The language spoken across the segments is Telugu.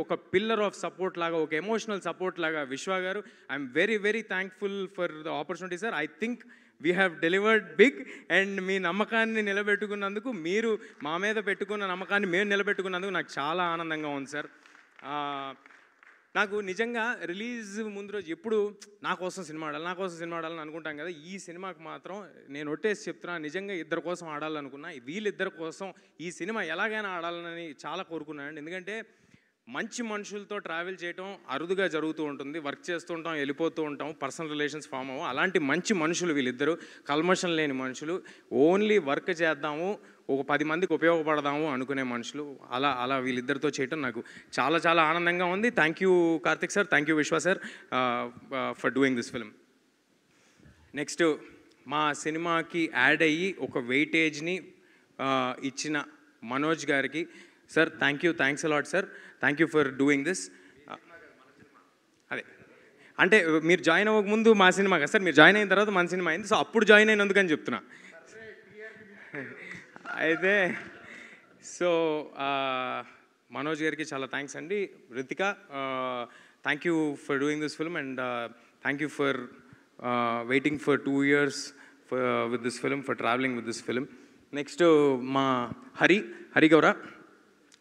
ఒక పిల్లర్ ఆఫ్ సపోర్ట్ లాగా, ఒక ఎమోషనల్ సపోర్ట్ లాగా విశ్వ గారు. I'm very very thankful for the opportunity sir. I think we have delivered big. And మీ నమ్మకాన్ని నిలబెట్టుకున్నందుకు, మీరు మా మీద పెట్టుకున్న నమ్మకాన్ని మేము నిలబెట్టుకున్నందుకు నాకు చాలా ఆనందంగా ఉంది సార్. నాకు నిజంగా రిలీజ్ ముందు రోజు ఎప్పుడు నా కోసం సినిమా ఆడాలని అనుకుంటాం కదా. ఈ సినిమాకి మాత్రం నేను ఒట్టేసి చెప్తున్నా, నిజంగా ఇద్దరి కోసం ఆడాలనుకున్నా. వీళ్ళిద్దరి కోసం ఈ సినిమా ఎలాగైనా ఆడాలని చాలా కోరుకున్నాను. ఎందుకంటే మంచి మనుషులతో ట్రావెల్ చేయటం అరుదుగా జరుగుతూ ఉంటుంది. వర్క్ చేస్తూ ఉంటాం, వెళ్ళిపోతూ ఉంటాం, పర్సనల్ రిలేషన్స్ ఫామ్ అవ్వం. అలాంటి మంచి మనుషులు వీళ్ళిద్దరు, కల్మషం లేని మనుషులు, ఓన్లీ వర్క్ చేద్దాము, ఒక 10 మందికి ఉపయోగపడదాము అనుకునే మనుషులు. అలా వీళ్ళిద్దరితో చేయటం నాకు చాలా చాలా ఆనందంగా ఉంది. Thank you Karthik sir, thank you Vishwa sir for doing this film. Next, మా సినిమాకి యాడ్ అయ్యి ఒక వెయిటేజ్ని ఇచ్చిన మనోజ్ గారికి sir, thanks a lot sir, thank you for doing this. అదే అంటే మీరు జాయిన్ అవ్వక ముందు మా సినిమా కదా సార్, మీరు జాయిన్ అయిన తర్వాత మన సినిమా అయింది. సో అప్పుడు జాయిన్ అయినందుకని చెప్తున్నా. అయితే సో మనోజ్ గారికి చాలా థ్యాంక్స్ అండి. Ritika, thank you for doing this film and thank you for waiting for 2 years with this film, for travelling with this film. Next మా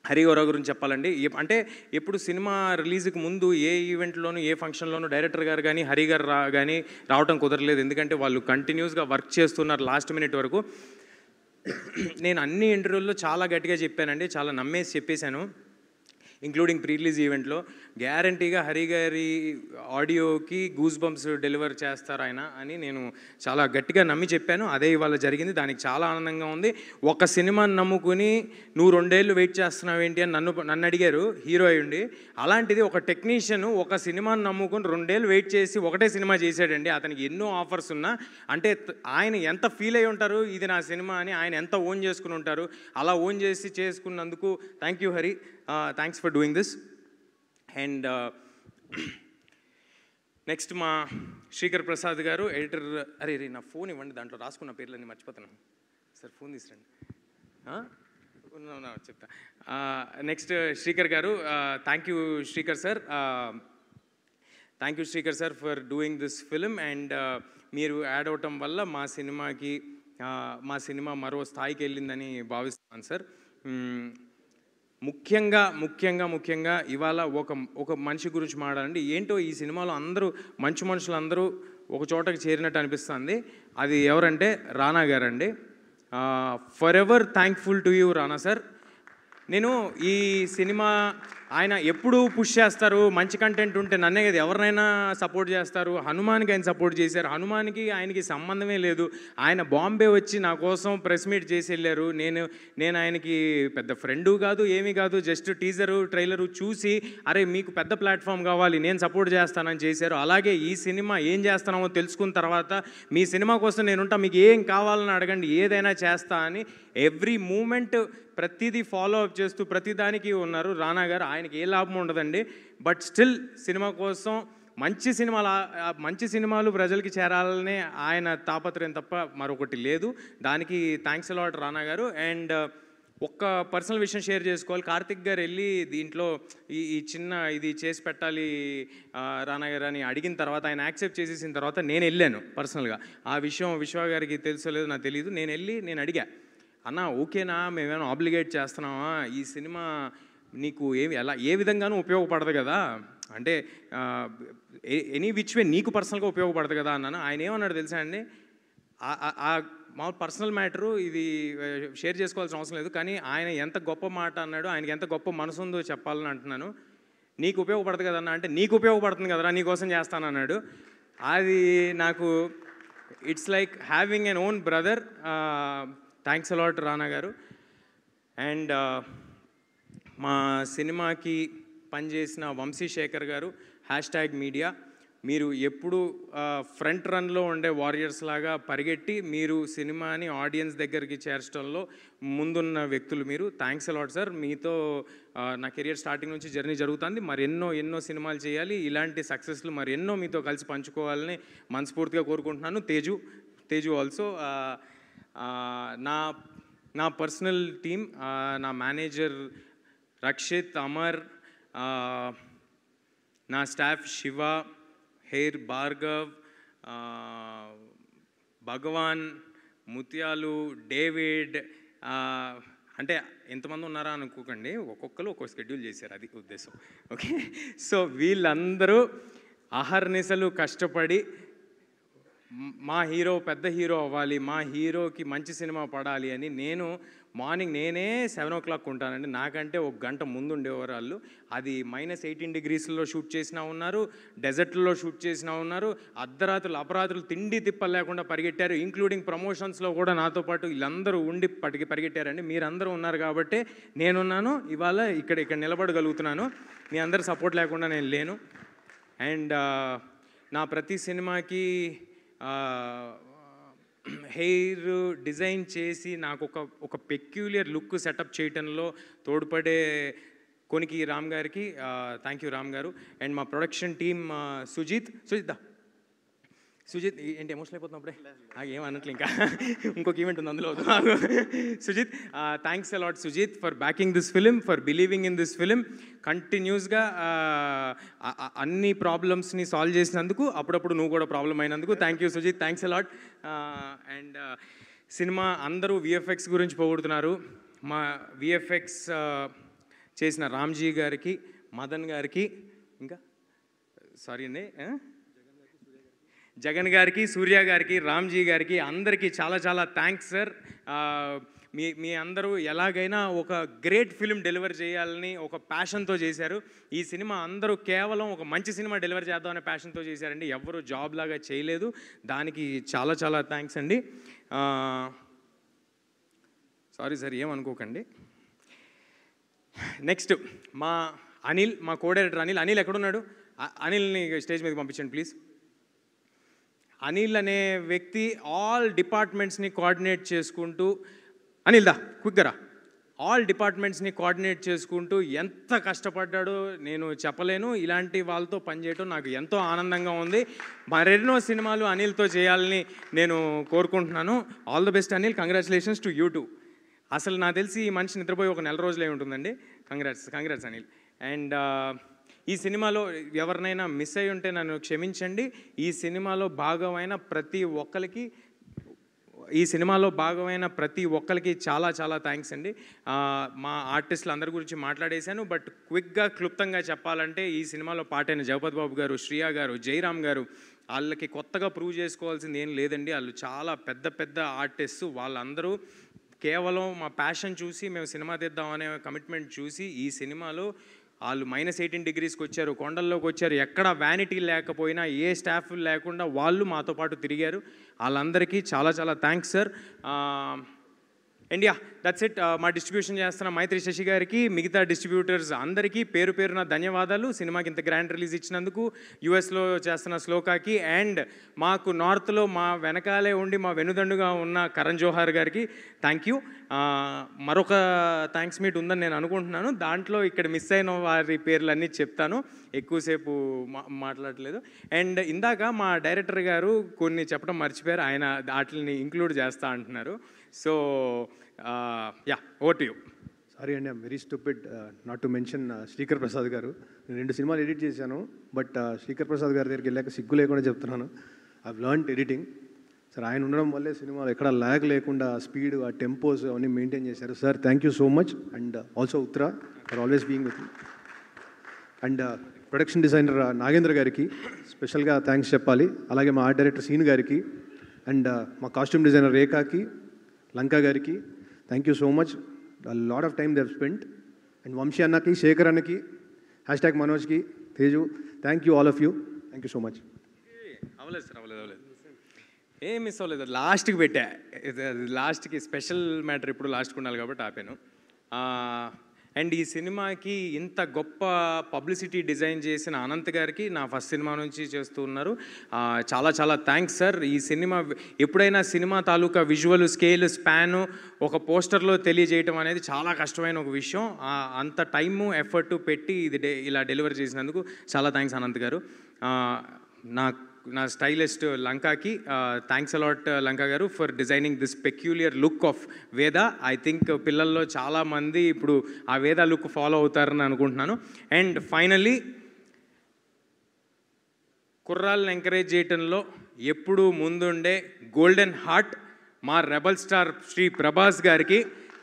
హరిగౌర గురించి చెప్పాలండి. అంటే ఎప్పుడు సినిమా రిలీజ్కి ముందు ఏ ఈవెంట్లోనూ, ఏ ఫంక్షన్లోనూ డైరెక్టర్ గారు కానీ హరి గారు కానీ రావటం కుదరలేదు. ఎందుకంటే వాళ్ళు కంటిన్యూస్గా వర్క్ చేస్తున్నారు లాస్ట్ మినిట్ వరకు. నేను అన్ని ఇంటర్వ్యూల్లో చాలా గట్టిగా చెప్పానండి, చాలా నమ్మేసి చెప్పేశాను, ఇంక్లూడింగ్ ప్రీ రిలీజ్ ఈవెంట్లో. గ్యారంటీగా హరి గారి ఆడియోకి గూస్ బంప్స్ డెలివర్ చేస్తారు ఆయన అని నేను చాలా గట్టిగా నమ్మి చెప్పాను. అదే ఇవాళ జరిగింది. దానికి చాలా ఆనందంగా ఉంది. ఒక సినిమాని నమ్ముకుని నువ్వు 2 ఏళ్ళు వెయిట్ చేస్తున్నావు ఏంటి అని నన్ను అడిగారు, హీరో అయ్యుండి. అలాంటిది ఒక టెక్నీషియన్ ఒక సినిమాని నమ్ముకుని 2 ఏళ్ళు వెయిట్ చేసి ఒకటే సినిమా చేశాడండి. అతనికి ఎన్నో ఆఫర్స్ ఉన్నా, అంటే ఆయన ఎంత ఫీల్ అయి ఉంటారు ఇది నా సినిమా అని, ఆయన ఎంత ఓన్ చేసుకుని ఉంటారు. అలా ఓన్ చేసి చేసుకున్నందుకు thank you Hari, thanks for doing this. And next మా శ్రీకర్ ప్రసాద్ గారు, ఎడిటర్. అరే నా ఫోన్ ఇవ్వండి, దాంట్లో రాసుకున్న పేర్లన్నీ మర్చిపోతున్నాను సార్, ఫోన్ తీసురండి. చెప్తా. నెక్స్ట్ శ్రీకర్ గారు, thank you Srikar sir for doing this film. And మీరు యాడ్ అవటం వల్ల మా సినిమా మరో స్థాయికి వెళ్ళిందని భావిస్తున్నాను సార్. ముఖ్యంగా ఇవాళ ఒక మనిషి గురించి మాట్లాడండి. ఏంటో ఈ సినిమాలో అందరూ మంచి మనుషులు అందరూ ఒక చోటకి చేరినట్టు అనిపిస్తుంది. అది ఎవరంటే రానా గారండి. For ever thankful to you Rana sir. నేను ఈ సినిమా ఆయన ఎప్పుడు పుష్ చేస్తారు, మంచి కంటెంట్ ఉంటే నన్నే కదా ఎవరినైనా సపోర్ట్ చేస్తారు. హనుమాన్కి ఆయన సపోర్ట్ చేశారు. హనుమాన్కి ఆయనకి సంబంధమే లేదు. ఆయన బాంబే వచ్చి నా కోసం ప్రెస్ మీట్ చేసి వెళ్ళారు. నేను ఆయనకి పెద్ద ఫ్రెండు కాదు, ఏమీ కాదు, జస్ట్ టీజరు ట్రైలరు చూసి అరే మీకు పెద్ద ప్లాట్ఫామ్ కావాలి, నేను సపోర్ట్ చేస్తానని చేశారు. అలాగే ఈ సినిమా ఏం చేస్తున్నామో తెలుసుకున్న తర్వాత మీ సినిమా కోసం నేనుంటా, మీకు ఏం కావాలని అడగండి, ఏదైనా చేస్తా అని ఎవ్రీ మూమెంట్ ప్రతిదీ ఫాలో అప్ చేస్తూ ప్రతిదానికి ఉన్నారు రానా గారు. ఆయనకి ఏ లాభం ఉండదండి, బట్ స్టిల్ సినిమా కోసం మంచి సినిమాలు ప్రజలకి చేరాలనే ఆయన తాపత్రయం తప్ప మరొకటి లేదు. దానికి థ్యాంక్స్ అలాట్ రానా గారు. అండ్ ఒక్క పర్సనల్ విషయం షేర్ చేసుకోవాలి. కార్తిక్ గారు వెళ్ళి దీంట్లో ఈ చిన్న ఇది చేసి పెట్టాలి రానా గారు అని అడిగిన తర్వాత, ఆయన యాక్సెప్ట్ చేసేసిన తర్వాత నేను వెళ్ళాను పర్సనల్గా. ఆ విషయం విశ్వ గారికి తెలుసో లేదో నాకు తెలియదు. నేను అడిగా, అన్న ఓకేనా, మేమేమైనా ఆబ్లిగేట్ చేస్తున్నామా, ఈ సినిమా నీకు ఏ విధంగానూ ఉపయోగపడదు కదా, అంటే ఎనీ విచ్ వే నీకు పర్సనల్గా ఉపయోగపడదు కదా అన్నాను. ఆయన ఏమన్నాడు తెలుసా అండి, మా పర్సనల్ మ్యాటరు, ఇది షేర్ చేసుకోవాల్సిన అవసరం లేదు, కానీ ఆయన ఎంత గొప్ప మాట అన్నాడు, ఆయనకి ఎంత గొప్ప మనసు ఉందో చెప్పాలని అంటున్నాను. నీకు ఉపయోగపడదు కదన్నా అంటే, నీకు ఉపయోగపడుతుంది కదరా, నీకోసం చేస్తానన్నాడు. అది నాకు it's like having an own brother. Thanks a lot Rana గారు. అండ్ మా సినిమాకి పనిచేసిన వంశీశేఖర్ గారు, #మీడియా, మీరు ఎప్పుడు ఫ్రంట్ రన్లో ఉండే వారియర్స్ లాగా పరిగెట్టి మీరు సినిమాని ఆడియన్స్ దగ్గరికి చేర్చడంలో ముందున్న వ్యక్తులు మీరు. Thanks a lot sir. మీతో నా కెరియర్ స్టార్టింగ్ నుంచి జర్నీ జరుగుతుంది. ఎన్నో సినిమాలు చేయాలి, ఇలాంటి సక్సెస్లు ఎన్నో మీతో కలిసి పంచుకోవాలని మనస్ఫూర్తిగా కోరుకుంటున్నాను. తేజు ఆల్సో. నా పర్సనల్ టీమ్, నా మేనేజర్ రక్షిత్, అమర్, నా స్టాఫ్ శివ, హెయిర్ భార్గవ్, భగవాన్, ముత్యాలు, డేవిడ్, అంటే ఎంతమంది ఉన్నారా అనుకోకండి, ఒక్కొక్కరు ఒక్కొక్క షెడ్యూల్ చేశారు, అది ఉద్దేశం. ఓకే, సో వీళ్ళందరూ అహర్నిశలు కష్టపడి మా హీరో పెద్ద హీరో అవ్వాలి, మా హీరోకి మంచి సినిమా పడాలి అని నేను మార్నింగ్ నేనే 7 o'clock ఉంటానండి. నాకంటే ఒక గంట ముందు ఉండేవారు వాళ్ళు. అది -18 degreesలో షూట్ చేసినా ఉన్నారు, డెజర్ట్లో షూట్ చేసినా ఉన్నారు, అర్ధరాత్రులు అపరాత్రులు తిండి తిప్పలు లేకుండా పరిగెట్టారు. ఇంక్లూడింగ్ ప్రమోషన్స్లో కూడా నాతో పాటు వీళ్ళందరూ ఉండి పరిగెట్టారండి. మీరందరూ ఉన్నారు కాబట్టి నేనున్నాను, ఇవాళ ఇక్కడ నిలబడగలుగుతున్నాను. మీ అందరి సపోర్ట్ లేకుండా నేను లేను. అండ్ నా ప్రతి సినిమాకి హెయిర్ డిజైన్ చేసి నాకు ఒక పెక్యులియర్ లుక్ సెటప్ చేయటంలో తోడ్పడే కొనికి రామ్ గారికి థ్యాంక్ యూ రామ్ గారు. అండ్ మా ప్రొడక్షన్ టీమ్ సుజిత్ ఏంటి ఎమోషనల్ అయిపోతున్నప్పుడే ఏం అనట్లు, ఇంకా ఇంకొక ఈవెంట్ ఉంది అందులో. Sujith, thanks a lot Sujith for backing this film, for believing in this film. కంటిన్యూస్గా అన్ని ప్రాబ్లమ్స్ని సాల్వ్ చేసినందుకు, అప్పుడప్పుడు నువ్వు కూడా ప్రాబ్లం అయినందుకు thank you Sujith, thanks a lot. And సినిమా అందరూ విఎఫ్ఎక్స్ గురించి పొగుడుతున్నారు. మా విఎఫ్ఎక్స్ చేసిన రామ్జీ గారికి, మదన్ గారికి, ఇంకా సారీ అండి జగన్ గారికి, సూర్య గారికి, రామ్జీ గారికి, అందరికీ చాలా చాలా థ్యాంక్స్ సార్. మీ అందరూ ఎలాగైనా ఒక గ్రేట్ ఫిలిం డెలివర్ చేయాలని ఒక ప్యాషన్తో చేశారు. ఈ సినిమా అందరూ కేవలం ఒక మంచి సినిమా డెలివర్ చేద్దాం అనే ప్యాషన్తో చేశారండి. ఎవరు జాబ్ లాగా చేయలేదు. దానికి చాలా చాలా థ్యాంక్స్ అండి. సారీ సార్, ఏమనుకోకండి. నెక్స్ట్ మా అనిల్, మా కో డైరెక్టర్ అనిల్ ఎక్కడున్నాడు? అనిల్ని స్టేజ్ మీదకి పంపించండి ప్లీజ్. అనిల్ అనే వ్యక్తి ఆల్ డిపార్ట్మెంట్స్ని కోఆర్డినేట్ చేసుకుంటూ, అనిల్ దా క్విక్గా, ఆల్ డిపార్ట్మెంట్స్ని కోఆర్డినేట్ చేసుకుంటూ ఎంత కష్టపడ్డాడో నేను చెప్పలేను. ఇలాంటి వాళ్ళతో పనిచేయటం నాకు ఎంతో ఆనందంగా ఉంది. మరెన్నో సినిమాలు అనిల్తో చేయాలని నేను కోరుకుంటున్నాను. All the best Anil, congratulations to you two. అసలు నాకు తెలిసి ఈ మనిషి నిద్రపోయి ఒక 4 రోజులే ఉంటుందండి. కంగ్రాట్స్ అనిల్. అండ్ ఈ సినిమాలో ఎవరినైనా మిస్ అయి ఉంటే నన్ను క్షమించండి. ఈ సినిమాలో భాగమైన ప్రతి ఒక్కరికి చాలా చాలా థ్యాంక్స్ అండి. మా ఆర్టిస్టులు అందరి గురించి మాట్లాడేశాను, బట్ క్విక్గా క్లుప్తంగా చెప్పాలంటే ఈ సినిమాలో పాటైన జగపతి బాబు గారు, శ్రియా గారు, జయరామ్ గారు, వాళ్ళకి కొత్తగా ప్రూవ్ చేసుకోవాల్సింది ఏం లేదండి. వాళ్ళు చాలా పెద్ద ఆర్టిస్టు. వాళ్ళందరూ కేవలం మా ప్యాషన్ చూసి మేము సినిమా తీద్దామనే కమిట్మెంట్ చూసి ఈ సినిమాలో వాళ్ళు -18 degreesకి వచ్చారు, కొండల్లోకి వచ్చారు. ఎక్కడ వ్యానిటీ లేకపోయినా, ఏ స్టాఫ్ లేకుండా వాళ్ళు మాతో పాటు తిరిగారు. వాళ్ళందరికీ చాలా చాలా thanks sir. India that's it. మా డిస్ట్రిబ్యూషన్ చేస్తున్న మైత్రి శశి గారికి, మిగతా డిస్ట్రిబ్యూటర్స్ అందరికీ పేరు పేరున ధన్యవాదాలు. సినిమాకి ఇంత గ్రాండ్ రిలీజ్ ఇచ్చినందుకు. యుఎస్లో చేస్తున్న శ్లోకాకి, అండ్ మాకు నార్త్లో మా వెనకాలే ఉండి మా వెనుదండుగా ఉన్న కరణ్ జోహార్ గారికి థ్యాంక్ యూ. మరొక థ్యాంక్స్ మీట్ ఉందని నేను అనుకుంటున్నాను. దాంట్లో ఇక్కడ మిస్ అయిన వారి పేర్లన్నీ చెప్తాను, ఎక్కువసేపు మాట్లాడలేదు. అండ్ ఇందాక మా డైరెక్టర్ గారు కొన్ని చెప్పడం మర్చిపోయారు, ఆయన వాటిని ఇంక్లూడ్ చేస్తా అంటున్నారు. So yeah, over to you. Sorry అండి, I'm very stupid not to mention Srikar Prasad గారు. నేను 2 సినిమాలు ఎడిట్ చేశాను, బట్ శ్రీకర్ ప్రసాద్ గారి దగ్గరికి వెళ్ళాక సిగ్గు లేకుండా చెప్తున్నాను, ఐ లర్న్డ్ ఎడిటింగ్. సార్ ఆయన ఉండడం వల్లే సినిమాలో ఎక్కడ ల్యాగ్ లేకుండా స్పీడ్, ఆ టెంపోస్ అవన్నీ మెయింటైన్ చేశారు. Sir thank you so much. And also Uttara for always being with me. And production designer Nagendra గారికి స్పెషల్గా థ్యాంక్స్ చెప్పాలి. అలాగే మా ఆర్ట్ డైరెక్టర్ సీన్ గారికి, అండ్ మా కాస్ట్యూమ్ డిజైనర్ రేఖాకి, లంకా గారికి thank you so much. Lot of time they have spent. And Vamshi అన్నకి, శేఖర్ అన్నకి, #మనోజ్కి, Teju, thank you all of you. Thank you so much. అవ్వలేదు సార్, అవ్వలేదు, ఏం మిస్ అవ్వలేదు. లాస్ట్కి పెట్టా, లాస్ట్కి స్పెషల్ మ్యాటర్ ఇప్పుడు లాస్ట్కి ఉండాలి కాబట్టి ఆపాను. అండ్ ఈ సినిమాకి ఇంత గొప్ప పబ్లిసిటీ డిజైన్ చేసిన అనంత్ గారికి, నా ఫస్ట్ సినిమా నుంచి చేస్తూ ఉన్నారు, చాలా చాలా థ్యాంక్స్ సార్. ఈ సినిమా ఎప్పుడైనా సినిమా తాలూకా విజువల్ స్కేల్ స్పాను ఒక పోస్టర్లో తెలియజేయటం అనేది చాలా కష్టమైన ఒక విషయం. అంత టైము ఎఫర్టు పెట్టి ఇది ఇలా డెలివర్ చేసినందుకు చాలా థ్యాంక్స్ అనంత్ గారు. నా నా స్టైలిస్ట్ లంకాకి థ్యాంక్స్ అలాట్ లంకా గారు for designing this peculiar look of వేద. ఐ థింక్ పిల్లల్లో చాలామంది ఇప్పుడు ఆ వేద లుక్ ఫాలో అవుతారని అనుకుంటున్నాను. అండ్ ఫైనల్లీ కుర్రాళ్ళని ఎంకరేజ్ చేయటంలో ఎప్పుడూ ముందుండే గోల్డెన్ హార్ట్ మా రెబల్ స్టార్ శ్రీ ప్రభాస్ గారికి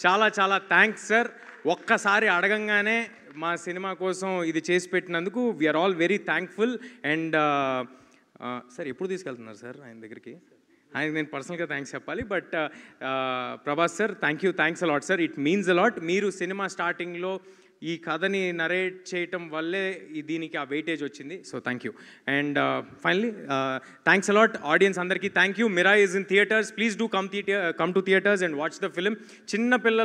చాలా చాలా థ్యాంక్స్ సార్. ఒక్కసారి అడగంగానే మా సినిమా కోసం ఇది చేసి పెట్టినందుకు we are all very thankful. And sir ఎప్పుడు తీసుకెళ్తున్నారు సార్ ఆయన దగ్గరికి? ఆయనకి నేను పర్సనల్గా థ్యాంక్స్ చెప్పాలి. But Prabhas sir thanks a lot sir. It means a lot. మీరు సినిమా స్టార్టింగ్లో ఈ కథని నరేట్ చేయటం వల్లే దీనికి ఆ వెయిటేజ్ వచ్చింది. So thank you. And finally thanks a lot audience అందరికీ. Thank you. Mira is in theatres. Please do come to theatres and watch the film. చిన్న పిల్లలు